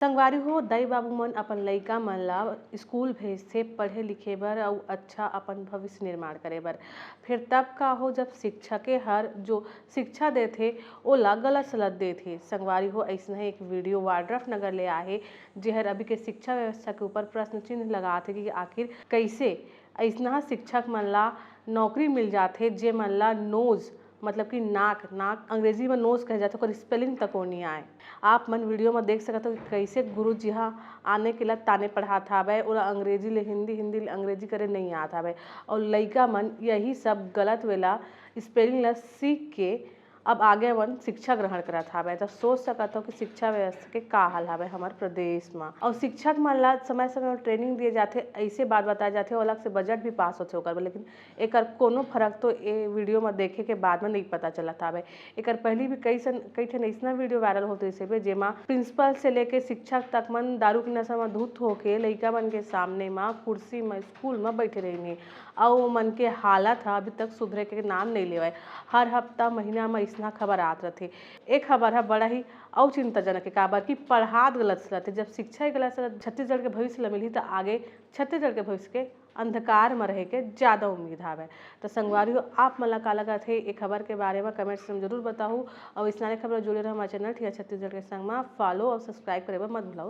संगवारी हो दाई बाबू मन अपन लइका मन ला स्कूल भेजथे पढ़े लिखे बर अउ अच्छा अपन भविष्य निर्माण करे बर। फिर तब का हो जब शिक्षके हर जो शिक्षा देथे ओला गलत सलत देथे। संगवारी हो अइसने एक वीडियो वाड्रफ नगर ले आहे जेहर अभी के शिक्षा व्यवस्था के ऊपर प्रश्न चिन्ह लगाथे कि आखिर कैसे अइसना शिक्षक मन ला नौकरी मिल जाथे जे मन ला नोज मतलब कि नाक नाक अंग्रेजी में नोज कहे जाथे ओकर स्पेलिंग तको नहीं आए। आप मन वीडियो में देख सकत हो कि कैसे गुरु जी हाँ आने के ला ताने पढ़ात हावय ओला अंग्रेजी ले हिंदी हिंदी ले अंग्रेजी करे नहीं आत हावय और लइका मन यही सब गलत वेला स्पेलिंग ला सीख के अब आगे मन शिक्षा ग्रहण करत हावय। तो सोच सकत हो कि शिक्षा व्यवस्था के का हाल हावय हमारे प्रदेश में। और शिक्षक मन ला समय समय ट्रेनिंग दिए जाथे ऐसे बात बताए जाथे और अलग से बजट भी पास होथे ओकर लेकिन एकर कोनो फर्क तो ए वीडियो में देखे के बाद में नहीं पता चलत हावय। एकर पहले भी कई ठन ऐसना वीडियो वायरल होते रहिसे जेमा प्रिंसिपल से लेके शिक्षक तक मन दारू के नशा में धुत होके लइका मन के सामने में कुर्सी में स्कूल में बैठे रहिनी और मन के हालत हा अभी तक सुधरे के नाम नहीं लेवाय। हर हफ्ता महीना में ऐसना खबर आत रथे। एक खबर है बड़ा ही और चिंताजनक है काबर कि पढ़ात गलत सलत है। जब शिक्षा ही गलत सलत छत्तीसगढ़ के भविष्य ला मिलही तो आगे छत्तीसगढ़ के भविष्य के अंधकार में रहे के ज़्यादा उम्मीद हावय। तो संगवारी हो आप मन ला का लगत हे ए खबर के बारे में कमेंट्स में जरूर बताओ और इस खबर जुड़े रहो हमारे चैनल ठीक है छत्तीसगढ़ के संग में फॉलो और सब्सक्राइब करे बर मत भूलाओ।